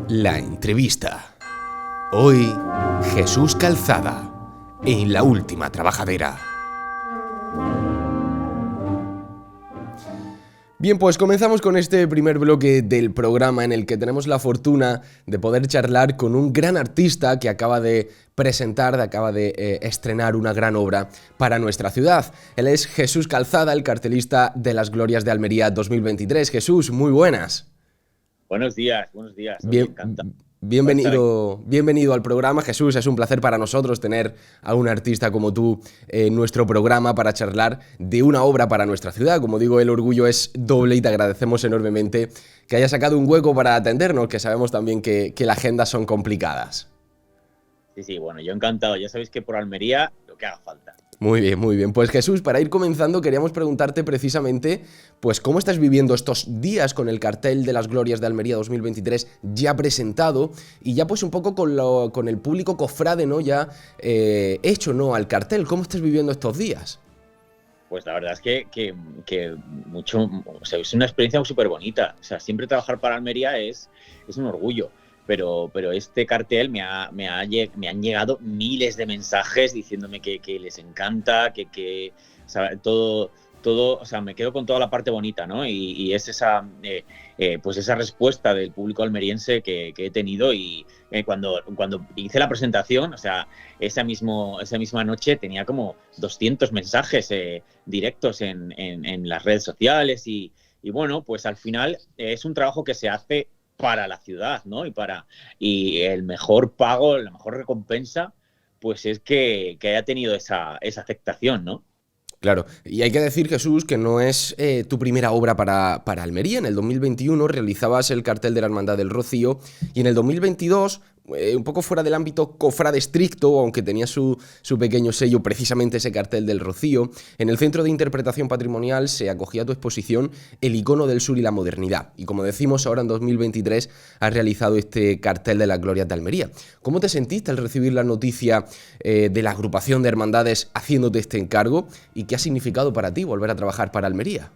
La entrevista. Hoy, Jesús Calzada, en La Última Trabajadera. Bien, pues comenzamos con este primer bloque del programa en el que tenemos la fortuna de poder charlar con un gran artista que acaba de presentar, acaba de estrenar una gran obra para nuestra ciudad. Él es Jesús Calzada, el cartelista de las Glorias de Almería 2023. Jesús, muy buenas. Buenos días, buenos días. Oye, Bien, encantado de estar aquí. bienvenido al programa, Jesús. Es un placer para nosotros tener a un artista como tú en nuestro programa para charlar de una obra para nuestra ciudad. Como digo, el orgullo es doble y te agradecemos enormemente que hayas sacado un hueco para atendernos, que sabemos también que las agendas son complicadas. Sí, bueno, yo encantado. Ya sabéis que por Almería lo que haga falta. Muy bien, muy bien. Pues Jesús, para ir comenzando, queríamos preguntarte precisamente, pues, ¿cómo estás viviendo estos días con el cartel de las Glorias de Almería 2023 ya presentado y ya pues un poco con el público cofrade, ¿no? Ya hecho, ¿no? Al cartel. ¿Cómo estás viviendo estos días? Pues la verdad es que mucho, o sea, es una experiencia súper bonita. O sea, siempre trabajar para Almería es un orgullo. Pero este cartel me han llegado miles de mensajes diciéndome que les encanta, o sea, todo, o sea, me quedo con toda la parte bonita, ¿no? Y es pues esa respuesta del público almeriense que he tenido y cuando hice la presentación, o sea, esa misma noche tenía como 200 mensajes directos en las redes sociales y bueno, pues al final es un trabajo que se hace para la ciudad, ¿no? Y el mejor pago, la mejor recompensa, pues es que haya tenido esa aceptación, ¿no? Claro, y hay que decir, Jesús, que no es tu primera obra para Almería. En el 2021 realizabas el cartel de la Hermandad del Rocío y en el 2022, un poco fuera del ámbito cofrade estricto, aunque tenía su pequeño sello, precisamente ese cartel del Rocío, en el Centro de Interpretación Patrimonial se acogía a tu exposición El icono del sur y la modernidad. Y como decimos, ahora en 2023 has realizado este cartel de las Glorias de Almería. ¿Cómo te sentiste al recibir la noticia de la agrupación de hermandades haciéndote este encargo? ¿Y qué ha significado para ti volver a trabajar para Almería?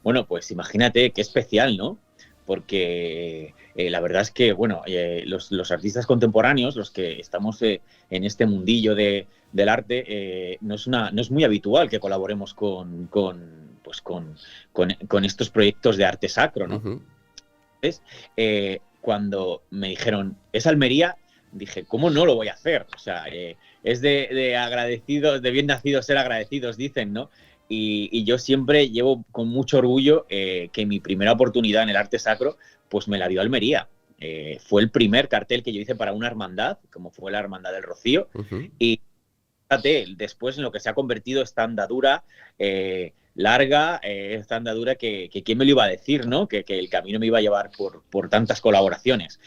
Bueno, pues imagínate qué especial, ¿no? Porque la verdad es que, bueno, los artistas contemporáneos, los que estamos en este mundillo del arte, no es muy habitual que colaboremos con estos proyectos de arte sacro, ¿no? Uh-huh. Entonces, cuando me dijeron, ¿es Almería? Dije, ¿cómo no lo voy a hacer? O sea, es de agradecidos, de bien nacidos ser agradecidos, dicen, ¿no? Y yo siempre llevo con mucho orgullo que mi primera oportunidad en el arte sacro, pues me la dio Almería. Fue el primer cartel que yo hice para una hermandad, como fue la Hermandad del Rocío, Uh-huh. y fíjate, después en lo que se ha convertido esta andadura larga, esta andadura que quién me lo iba a decir, ¿no? Que el camino me iba a llevar por tantas colaboraciones.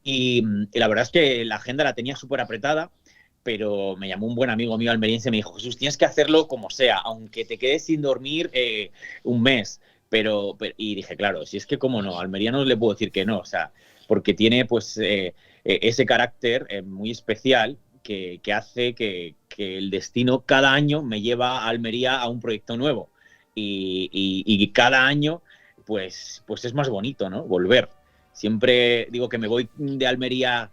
Y la verdad es que la agenda la tenía súper apretada, pero me llamó un buen amigo mío almeriense y me dijo, Jesús, tienes que hacerlo como sea, aunque te quedes sin dormir un mes. Y dije, claro, si es que cómo no, a Almería no le puedo decir que no, o sea, porque tiene pues ese carácter muy especial que hace que el destino cada año me lleva a Almería a un proyecto nuevo. Y cada año pues es más bonito, ¿no? Volver. Siempre digo que me voy de Almería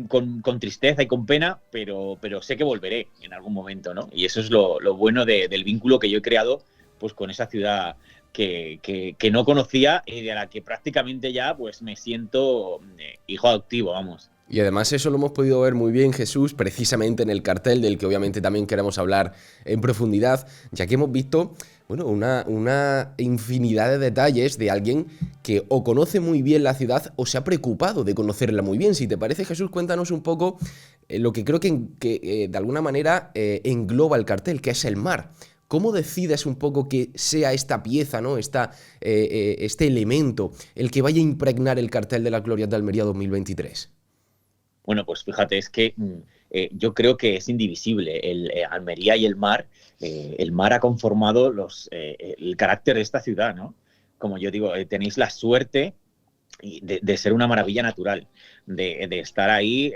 con tristeza y con pena, pero sé que volveré en algún momento, ¿no? Y eso es lo bueno del vínculo que yo he creado pues con esa ciudad que no conocía y de la que prácticamente ya pues me siento hijo adoptivo, vamos. Y además eso lo hemos podido ver muy bien, Jesús, precisamente en el cartel del que obviamente también queremos hablar en profundidad, ya que hemos visto, bueno, una infinidad de detalles de alguien que o conoce muy bien la ciudad o se ha preocupado de conocerla muy bien. Si te parece, Jesús, cuéntanos un poco lo que creo que de alguna manera engloba el cartel, que es el mar. ¿Cómo decides un poco que sea esta pieza, ¿no? Este elemento el que vaya a impregnar el cartel de las Glorias de Almería 2023? Bueno, pues fíjate, es que yo creo que es indivisible. Almería y el mar. El mar ha conformado el carácter de esta ciudad, ¿no? Como yo digo, tenéis la suerte de ser una maravilla natural, de estar ahí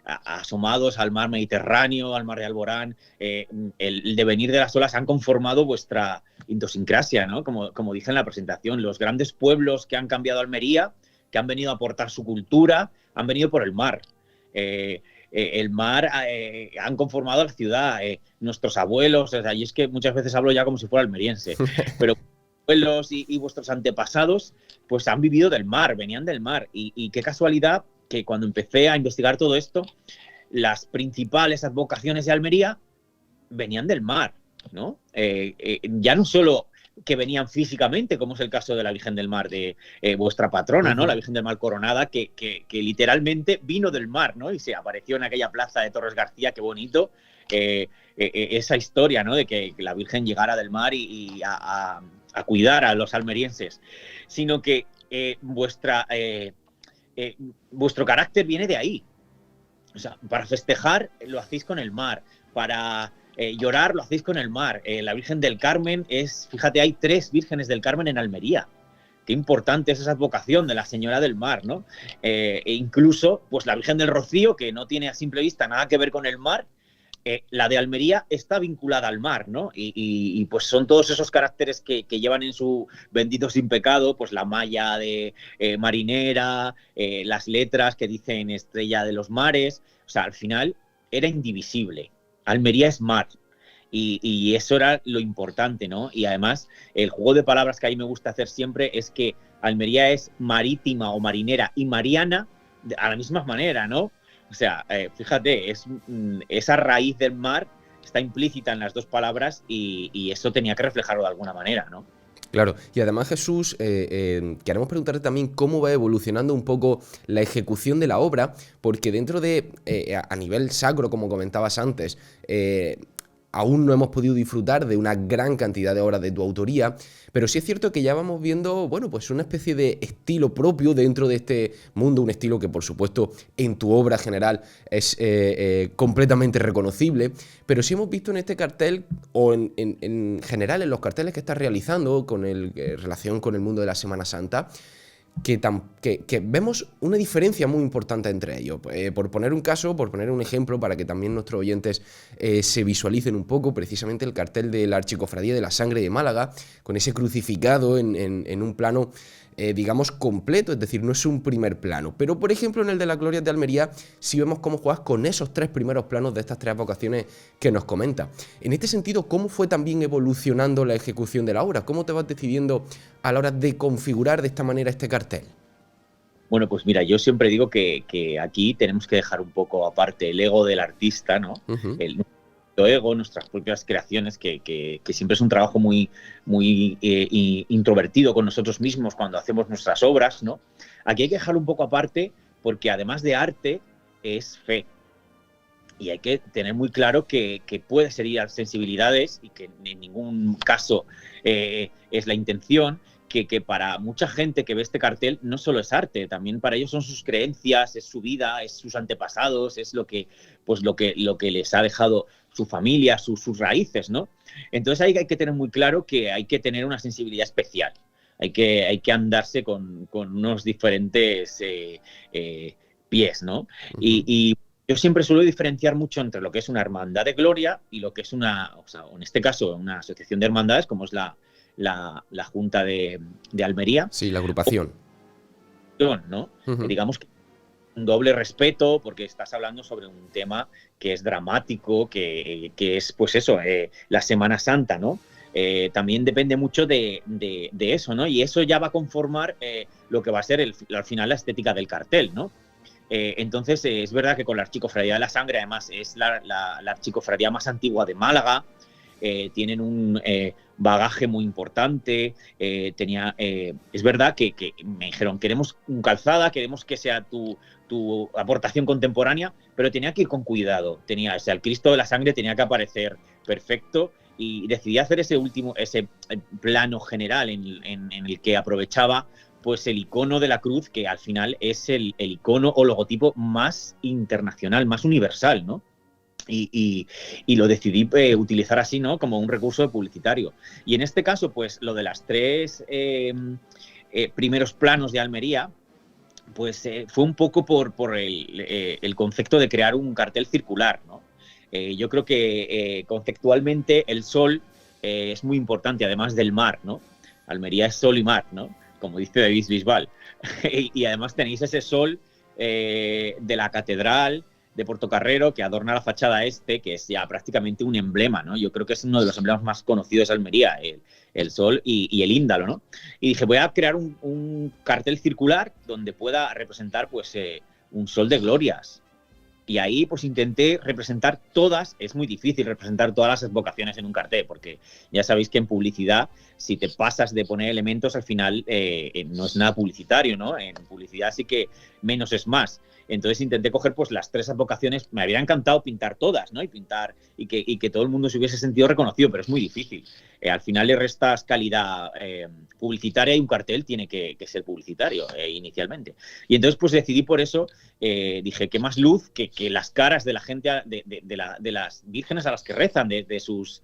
asomados al mar Mediterráneo, al mar de Alborán. El devenir de las olas han conformado vuestra idiosincrasia, ¿no? Como dije en la presentación, los grandes pueblos que han cambiado Almería que han venido a aportar su cultura, han venido por el mar. El mar han conformado la ciudad, nuestros abuelos, o sea, y es que muchas veces hablo ya como si fuera almeriense, pero abuelos y vuestros antepasados pues han vivido del mar, venían del mar, y qué casualidad que cuando empecé a investigar todo esto, las principales advocaciones de Almería venían del mar, ¿no? Ya no solo que venían físicamente, como es el caso de la Virgen del Mar, de vuestra patrona, ¿no? La Virgen del Mar Coronada, que literalmente vino del mar, ¿no? Y se apareció en aquella plaza de Torres García, qué bonito, esa historia, ¿no? De que la Virgen llegara del mar y a cuidar a los almerienses, sino que vuestro carácter viene de ahí. O sea, para festejar lo hacéis con el mar, para llorar lo hacéis con el mar. La Virgen del Carmen fíjate, hay 3 vírgenes del Carmen en Almería. Qué importante es esa advocación de la Señora del Mar, ¿no? E incluso, pues la Virgen del Rocío, que no tiene a simple vista nada que ver con el mar, la de Almería está vinculada al mar, ¿no? Y pues son todos esos caracteres que llevan en su bendito sin pecado, pues la malla de marinera, las letras que dicen estrella de los mares. O sea, al final era indivisible. Almería es mar. Y eso era lo importante, ¿no? Y además, el juego de palabras que a mí me gusta hacer siempre es que Almería es marítima o marinera y mariana a la misma manera, ¿no? O sea, fíjate, esa raíz del mar está implícita en las 2 palabras y eso tenía que reflejarlo de alguna manera, ¿no? Claro, y además Jesús, queremos preguntarte también cómo va evolucionando un poco la ejecución de la obra, porque dentro de, a nivel sacro, como comentabas antes, aún no hemos podido disfrutar de una gran cantidad de obras de tu autoría, pero sí es cierto que ya vamos viendo, bueno, pues una especie de estilo propio dentro de este mundo, un estilo que por supuesto en tu obra general es completamente reconocible, pero sí hemos visto en este cartel, o en general en los carteles que estás realizando con relación con el mundo de la Semana Santa, que vemos una diferencia muy importante entre ellos. Por poner un caso, por poner un ejemplo, para que también nuestros oyentes se visualicen un poco, precisamente el cartel de la Archicofradía de la Sangre de Málaga, con ese crucificado en un plano, digamos, completo, es decir, no es un primer plano. Pero, por ejemplo, en el de las Glorias de Almería, sí vemos cómo juegas con esos 3 primeros planos de estas 3 vocaciones que nos comenta. En este sentido, ¿cómo fue también evolucionando la ejecución de la obra? ¿Cómo te vas decidiendo a la hora de configurar de esta manera este cartel? Bueno, pues mira, yo siempre digo que aquí tenemos que dejar un poco aparte el ego del artista, ¿no? El ego, nuestras propias creaciones, que siempre es un trabajo muy introvertido con nosotros mismos cuando hacemos nuestras obras, ¿no? Aquí hay que dejarlo un poco aparte porque además de arte es fe. Y hay que tener muy claro que puede herir sensibilidades y que en ningún caso es la intención, que para mucha gente que ve este cartel no solo es arte, también para ellos son sus creencias, es su vida, es sus antepasados, es lo que les ha dejado su familia, sus raíces, ¿no? Entonces hay que tener muy claro que hay que tener una sensibilidad especial, hay que andarse con unos diferentes pies, ¿no? Y yo siempre suelo diferenciar mucho entre lo que es una hermandad de gloria y lo que es en este caso, una asociación de hermandades, como es la Junta de Almería. Sí, la agrupación. ¿No? Digamos que un doble respeto, porque estás hablando sobre un tema que es dramático, que es, pues eso, la Semana Santa, ¿no? También depende mucho de eso, ¿no? Y eso ya va a conformar lo que va a ser al final la estética del cartel, ¿no? Entonces, es verdad que con la Archicofradía de la Sangre, además, es la archicofradía más antigua de Málaga. Tienen un bagaje muy importante. Es verdad que me dijeron, queremos un calzada, queremos que sea tu aportación contemporánea, pero tenía que ir con cuidado. El Cristo de la Sangre tenía que aparecer perfecto y decidí hacer ese plano general en el que aprovechaba pues el icono de la cruz, que al final es el icono o logotipo más internacional, más universal, ¿no? Y lo decidí utilizar así, ¿no? Como un recurso publicitario. Y en este caso, pues lo de las 3 primeros planos de Almería, pues fue un poco por el concepto de crear un cartel circular, ¿no? Yo creo que conceptualmente el sol es muy importante, además del mar, ¿no? Almería es sol y mar, ¿no? Como dice David Bisbal. y además tenéis ese sol de la catedral de Portocarrero que adorna la fachada que es ya prácticamente un emblema, ¿no? Yo creo que es uno de los emblemas más conocidos de Almería, el sol y el índalo, ¿no? Y dije, voy a crear un cartel circular donde pueda representar pues un sol de glorias. Y ahí pues intenté representar todas, es muy difícil representar todas las advocaciones en un cartel, porque ya sabéis que en publicidad, si te pasas de poner elementos, al final no es nada publicitario, ¿no? En publicidad sí que menos es más. Entonces intenté coger pues las 3 advocaciones, me habría encantado pintar todas, ¿no? Y pintar y que todo el mundo se hubiese sentido reconocido, pero es muy difícil. Al final le restas calidad publicitaria y un cartel tiene que ser publicitario inicialmente. Y entonces pues decidí por eso, dije, ¿qué más luz que las caras de la gente, de las vírgenes a las que rezan, de sus...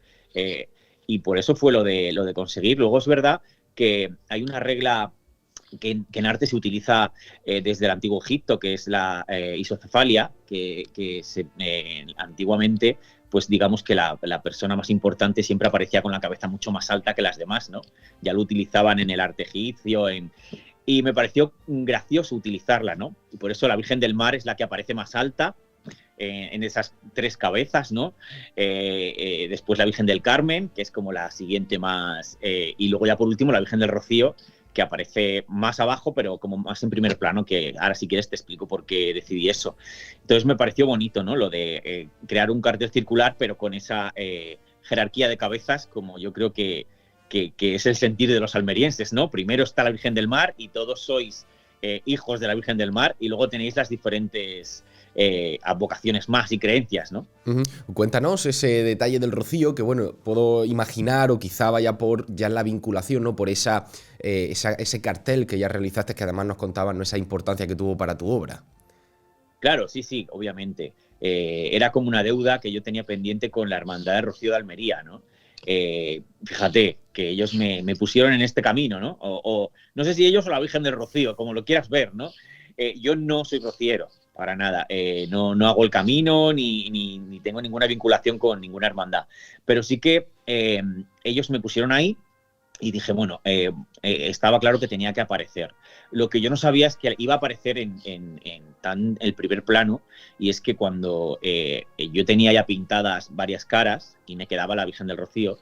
y por eso fue lo de conseguir. Luego es verdad que hay una regla que en arte se utiliza desde el antiguo Egipto, que es la isocefalia, que antiguamente, pues digamos que la persona más importante siempre aparecía con la cabeza mucho más alta que las demás, ¿no? Ya lo utilizaban en el arte egipcio, y me pareció gracioso utilizarla, ¿no? Y por eso la Virgen del Mar es la que aparece más alta en esas 3 cabezas, ¿no? Después la Virgen del Carmen, que es como la siguiente más... y luego ya por último la Virgen del Rocío, que aparece más abajo, pero como más en primer plano, que ahora si quieres te explico por qué decidí eso. Entonces me pareció bonito, ¿no? Lo de crear un cartel circular, pero con esa jerarquía de cabezas, como yo creo que es el sentir de los almerienses, ¿no? Primero está la Virgen del Mar y todos sois hijos de la Virgen del Mar, y luego tenéis las diferentes advocaciones más y creencias, ¿no? Cuéntanos ese detalle del Rocío, que bueno, puedo imaginar, o quizá vaya por ya la vinculación, ¿no? Por ese cartel que ya realizaste, que además nos contabas, ¿no? Esa importancia que tuvo para tu obra. Claro, sí, obviamente. Era como una deuda que yo tenía pendiente con la Hermandad de Rocío de Almería, ¿no? Fíjate que ellos me pusieron en este camino, ¿no? O no sé si ellos o la Virgen del Rocío, como lo quieras ver, ¿no? Yo no soy rociero, para nada. No hago el camino ni tengo ninguna vinculación con ninguna hermandad. Pero sí que ellos me pusieron ahí y dije, bueno, estaba claro que tenía que aparecer. Lo que yo no sabía es que iba a aparecer en el primer plano, y es que cuando yo tenía ya pintadas varias caras y me quedaba la Virgen del Rocío,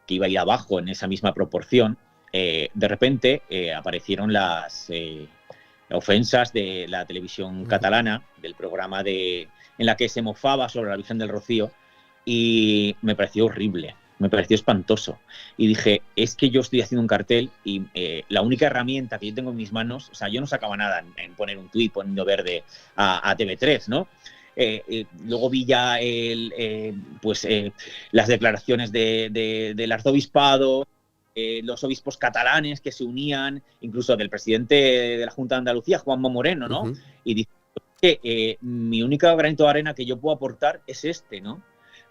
que iba ahí abajo en esa misma proporción, de repente aparecieron las ofensas de la televisión catalana, del programa en la que se mofaba sobre la Virgen del Rocío, y me pareció horrible, me pareció espantoso. Y dije, es que yo estoy haciendo un cartel y la única herramienta que yo tengo en mis manos, o sea, yo no sacaba nada en poner un tuit poniendo verde a TV3, ¿no? Luego vi ya las declaraciones del arzobispado, los obispos catalanes que se unían, incluso del presidente de la Junta de Andalucía, Juanma Moreno, ¿no? Uh-huh. Y dice que mi única granito de arena que yo puedo aportar es ¿no?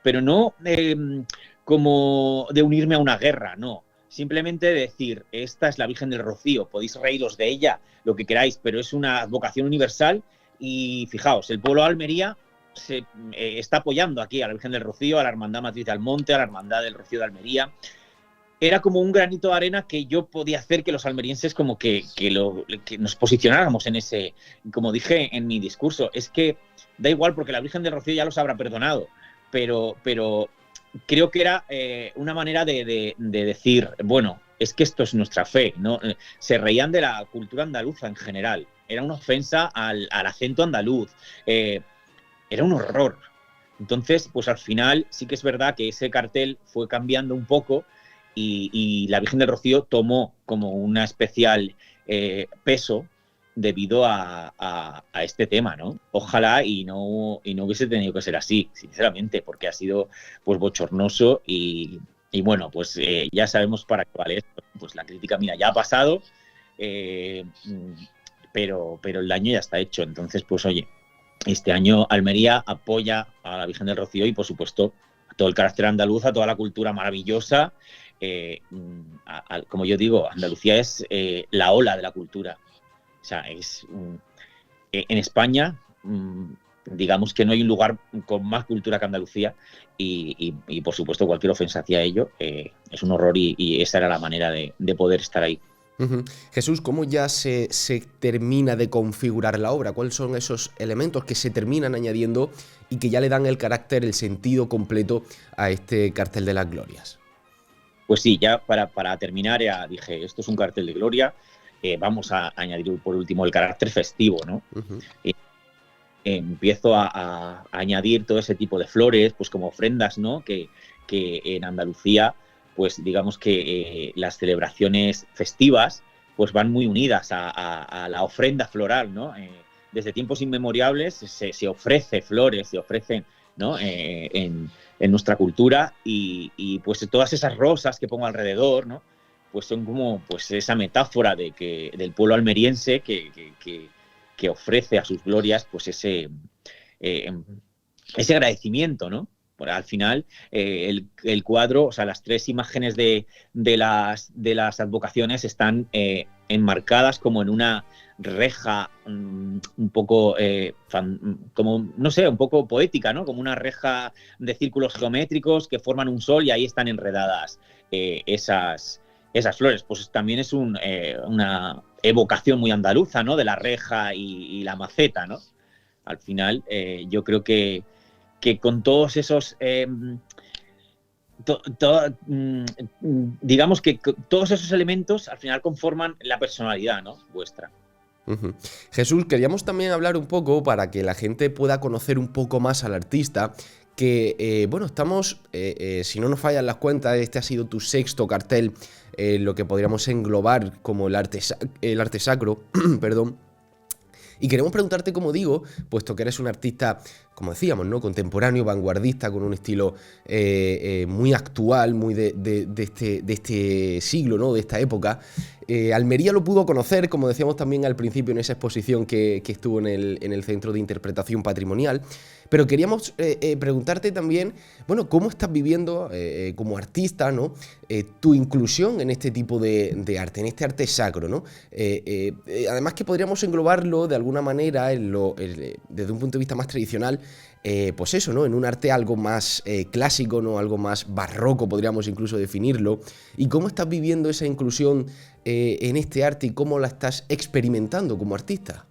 Pero no como de unirme a una guerra, no. Simplemente decir, esta es la Virgen del Rocío, podéis reíros de ella, lo que queráis, pero es una advocación universal. Y fijaos, el pueblo de Almería se está apoyando aquí a la Virgen del Rocío, a la Hermandad Matriz de Almonte, a la Hermandad del Rocío de Almería. Era como un granito de arena que yo podía hacer que los almerienses como que nos posicionáramos en ese, como dije en mi discurso, es que da igual porque la Virgen del Rocío ya los habrá perdonado, pero creo que era una manera de decir, bueno, es que esto es nuestra fe, ¿no? Se reían de la cultura andaluza en general, era una ofensa al acento andaluz, era un horror. Entonces, pues al final sí que es verdad que ese cartel fue cambiando un poco, y la Virgen del Rocío tomó como una especial peso debido a este tema, ¿no? Ojalá y no hubiese tenido que ser así, sinceramente, porque ha sido pues bochornoso y bueno, pues ya sabemos para qué vale esto. Pues la crítica, mira, ya ha pasado, pero el daño ya está hecho. Entonces, pues oye, este año Almería apoya a la Virgen del Rocío y, por supuesto, a todo el carácter andaluz, a toda la cultura maravillosa. Como yo digo, Andalucía es la ola de la cultura. O sea, en España, digamos que no hay un lugar con más cultura que Andalucía, y por supuesto cualquier ofensa hacia ello es un horror, y esa era la manera de poder estar ahí. Ujú. Jesús, ¿cómo ya se termina de configurar la obra? ¿Cuáles son esos elementos que se terminan añadiendo y que ya le dan el carácter, el sentido completo a este cartel de las glorias? Pues sí, ya para terminar ya dije, esto es un cartel de gloria, vamos a añadir por último el carácter festivo, ¿no? Ujú. Empiezo a añadir todo ese tipo de flores, pues como ofrendas, ¿no? Que en Andalucía, pues digamos que las celebraciones festivas, pues van muy unidas a la ofrenda floral, ¿no? Desde tiempos inmemoriales se ofrece flores, se ofrecen, ¿no? En nuestra cultura y pues todas esas rosas que pongo alrededor, ¿no? Pues son como pues esa metáfora del pueblo almeriense que ofrece a sus glorias pues eh, ese agradecimiento, ¿no? Al final, el cuadro, o sea, las tres imágenes de las advocaciones están enmarcadas como en una reja un poco, como, no sé, un poco poética, ¿no? Como una reja de círculos geométricos que forman un sol y ahí están enredadas esas flores. Pues también es una evocación muy andaluza, ¿no? De la reja y la maceta, ¿no? Al final, yo creo que con todos esos, digamos que todos esos elementos al final conforman la personalidad, ¿no? Vuestra. Ujú. Jesús, queríamos también hablar un poco para que la gente pueda conocer un poco más al artista, que, bueno, estamos, si no nos fallan las cuentas, este ha sido tu sexto cartel, lo que podríamos englobar como el arte sacro, perdón. Y queremos preguntarte, como digo, puesto que eres un artista, como decíamos, ¿no? Contemporáneo, vanguardista, con un estilo muy actual, muy de este siglo, ¿no? De esta época. Almería lo pudo conocer, como decíamos también al principio en esa exposición que estuvo en el Centro de Interpretación Patrimonial. Pero queríamos preguntarte también, bueno, ¿cómo estás viviendo como artista, ¿no? Tu inclusión en este tipo de arte, en este arte sacro, ¿no? Además que podríamos englobarlo de alguna manera desde un punto de vista más tradicional, pues eso, ¿no? En un arte algo más clásico, ¿no? Algo más barroco, podríamos incluso definirlo. ¿Y cómo estás viviendo esa inclusión en este arte y cómo la estás experimentando como artista?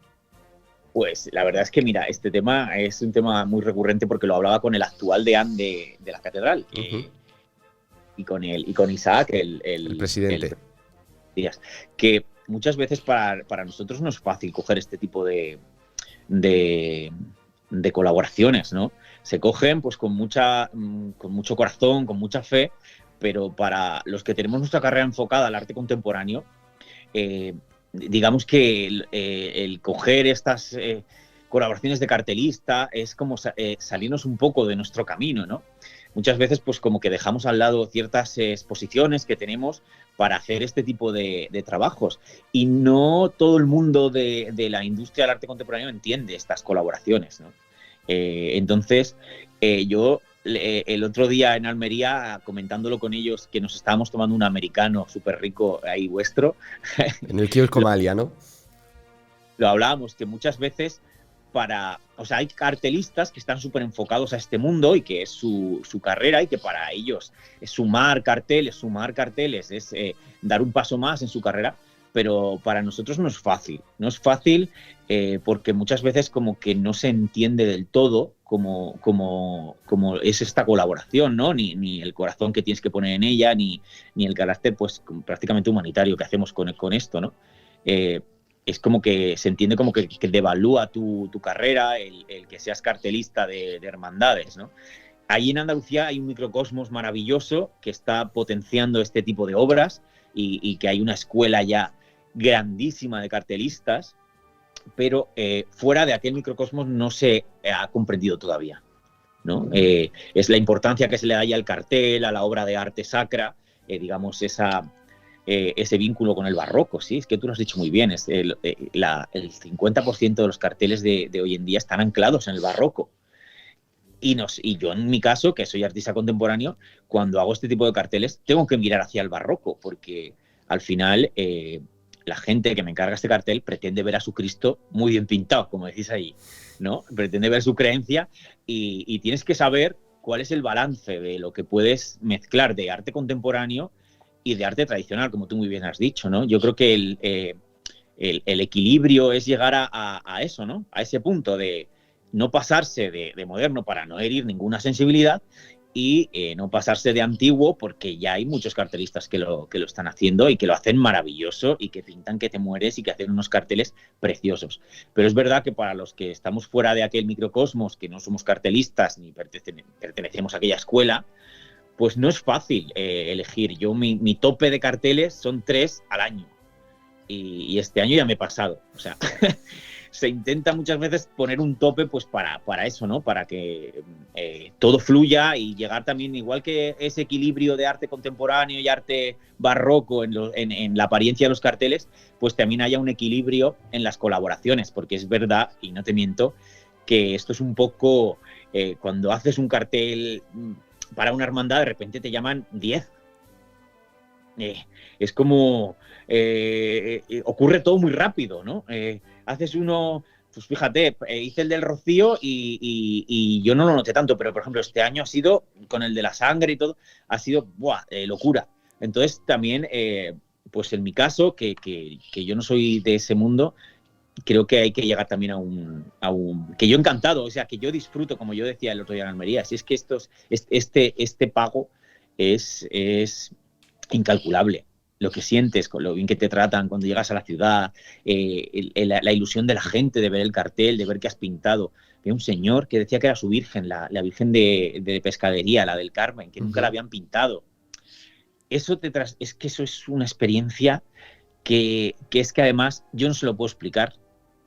Pues la verdad es que, mira, este tema es un tema muy recurrente porque lo hablaba con el actual deán de la catedral Ujú. y con Isaac, El el presidente. Díaz, que muchas veces para nosotros no es fácil coger este tipo de, de colaboraciones, ¿no? Se cogen pues con mucho corazón, con mucha fe, pero para los que tenemos nuestra carrera enfocada al arte contemporáneo, digamos que el coger estas colaboraciones de cartelista es como salirnos un poco de nuestro camino, ¿no? Muchas veces pues como que dejamos al lado ciertas exposiciones que tenemos para hacer este tipo de trabajos y no todo el mundo de la industria del arte contemporáneo entiende estas colaboraciones, ¿no? Entonces, yo el otro día en Almería, comentándolo con ellos, que nos estábamos tomando un americano súper rico ahí vuestro, En el kiosco lo, Malia, ¿no? lo hablábamos, que muchas veces o sea, hay cartelistas que están súper enfocados a este mundo y que es su carrera y que para ellos es sumar carteles, es dar un paso más en su carrera, pero para nosotros no es fácil porque muchas veces como que no se entiende del todo como es esta colaboración, ¿no? Ni el corazón que tienes que poner en ella, ni el carácter pues prácticamente humanitario que hacemos con esto, ¿no? Eh, es como que se entiende como que devalúa tu carrera el que seas cartelista de hermandades, ¿no? Ahí en Andalucía hay un microcosmos maravilloso que está potenciando este tipo de obras y que hay una escuela ya grandísima de cartelistas, pero fuera de aquel microcosmos no se ha comprendido todavía, ¿no? Es la importancia que se le da ya al cartel, a la obra de arte sacra, digamos, ese vínculo con el barroco, sí, es que tú lo has dicho muy bien, es el 50% de los carteles de hoy en día están anclados en el barroco. Y yo en mi caso, que soy artista contemporáneo, cuando hago este tipo de carteles, tengo que mirar hacia el barroco, porque al final la gente que me encarga este cartel pretende ver a su Cristo muy bien pintado, como decís ahí, ¿no? Pretende ver su creencia y tienes que saber cuál es el balance de lo que puedes mezclar de arte contemporáneo y de arte tradicional, como tú muy bien has dicho, ¿no? Yo creo que el equilibrio es llegar a eso, ¿no? A ese punto de no pasarse de moderno para no herir ninguna sensibilidad y no pasarse de antiguo, porque ya hay muchos cartelistas que lo están haciendo y que lo hacen maravilloso y que pintan que te mueres y que hacen unos carteles preciosos. Pero es verdad que para los que estamos fuera de aquel microcosmos, que no somos cartelistas ni pertenecemos a aquella escuela, pues no es fácil elegir. Yo mi tope de carteles son 3 al año y este año ya me he pasado. O sea, se intenta muchas veces poner un tope pues para eso, ¿no? Para que todo fluya y llegar también, igual que ese equilibrio de arte contemporáneo y arte barroco en la apariencia de los carteles, pues también haya un equilibrio en las colaboraciones, porque es verdad, y no te miento, que esto es un poco cuando haces un cartel para una hermandad, de repente te llaman 10. Es como ocurre todo muy rápido, ¿no? Haces uno, pues fíjate, hice el del Rocío y yo no lo noté tanto, pero por ejemplo este año ha sido, con el de la sangre y todo, ha sido ¡buah! Locura. Entonces también, pues en mi caso, que yo no soy de ese mundo, creo que hay que llegar también a un que yo encantado, o sea, que yo disfruto, como yo decía el otro día en Almería, si es que este pago es incalculable. Lo que sientes, con lo bien que te tratan cuando llegas a la ciudad, la ilusión de la gente de ver el cartel, de ver que has pintado. Había un señor que decía que era su virgen, la virgen de pescadería, la del Carmen, que nunca la habían pintado. Es que eso es una experiencia que es que además yo no se lo puedo explicar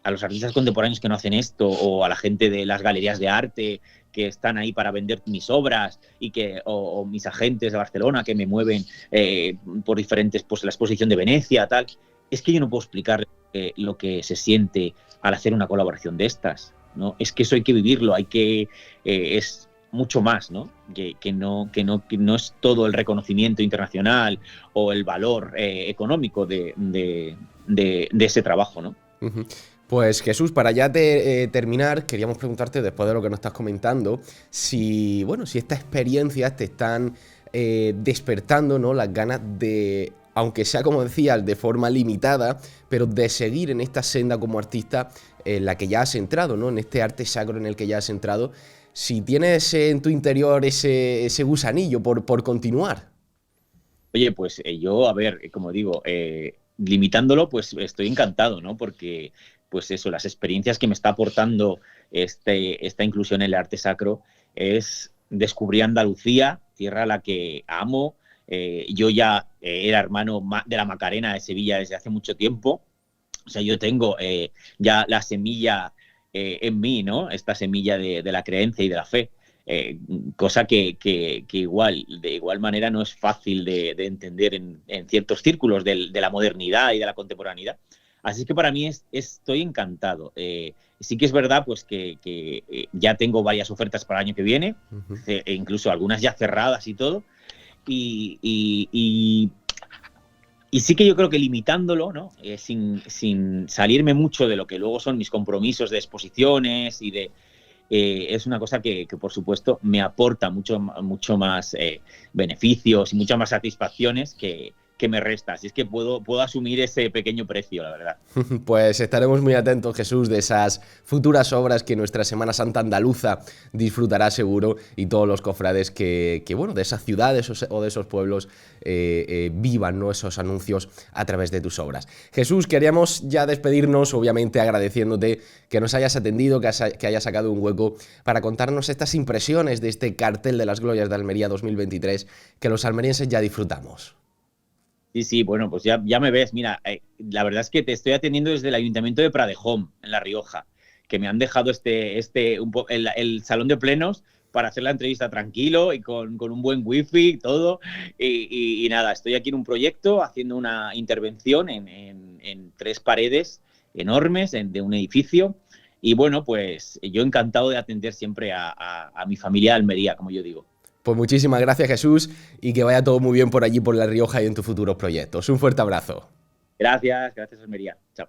a los artistas contemporáneos que no hacen esto, o a la gente de las galerías de arte que están ahí para vender mis obras, o mis agentes de Barcelona que me mueven por diferentes, pues la exposición de Venecia, tal. Es que yo no puedo explicar lo que se siente al hacer una colaboración de estas, ¿no? Es que eso hay que vivirlo, es mucho más, ¿no? Que no es todo el reconocimiento internacional o el valor económico de ese trabajo, ¿no? Uh-huh. Pues Jesús, para ya terminar, queríamos preguntarte, después de lo que nos estás comentando, si esta experiencia te están despertando, ¿no?, las ganas de, aunque sea como decías, de forma limitada, pero de seguir en esta senda como artista en la que ya has entrado, ¿no?, en este arte sacro en el que ya has entrado, si tienes en tu interior ese gusanillo por continuar. Oye, pues yo, a ver, como digo, limitándolo, pues estoy encantado, ¿no? Porque, pues eso, las experiencias que me está aportando esta inclusión en el arte sacro es descubrir Andalucía, tierra a la que amo. Yo ya era hermano de la Macarena de Sevilla desde hace mucho tiempo. O sea, yo tengo ya la semilla en mí, ¿no? Esta semilla de la creencia y de la fe. Cosa que igual, de igual manera, no es fácil de entender en ciertos círculos de la modernidad y de la contemporaneidad. Así que para mí estoy encantado. Sí que es verdad pues que ya tengo varias ofertas para el año que viene, incluso algunas ya cerradas y todo. Y sí que yo creo que limitándolo, ¿no? Sin salirme mucho de lo que luego son mis compromisos de exposiciones y es una cosa que por supuesto me aporta mucho más beneficios y muchas más satisfacciones que me resta. Así es que puedo asumir ese pequeño precio, la verdad. Pues estaremos muy atentos, Jesús, de esas futuras obras que nuestra Semana Santa andaluza disfrutará seguro, y todos los cofrades que de esas ciudades o de esos pueblos vivan, ¿no?, esos anuncios a través de tus obras. Jesús, queríamos ya despedirnos, obviamente agradeciéndote que nos hayas atendido, que hayas sacado un hueco para contarnos estas impresiones de este cartel de las Glorias de Almería 2023 que los almerienses ya disfrutamos. Sí, bueno, pues ya me ves. Mira, la verdad es que te estoy atendiendo desde el Ayuntamiento de Pradejón, en La Rioja, que me han dejado el salón de plenos para hacer la entrevista tranquilo y con un buen wifi y todo. Y nada, estoy aquí en un proyecto haciendo una intervención en 3 paredes enormes de un edificio. Y bueno, pues yo encantado de atender siempre a mi familia de Almería, como yo digo. Pues muchísimas gracias, Jesús, y que vaya todo muy bien por allí, por La Rioja y en tus futuros proyectos. Un fuerte abrazo. Gracias, Almería. Chao.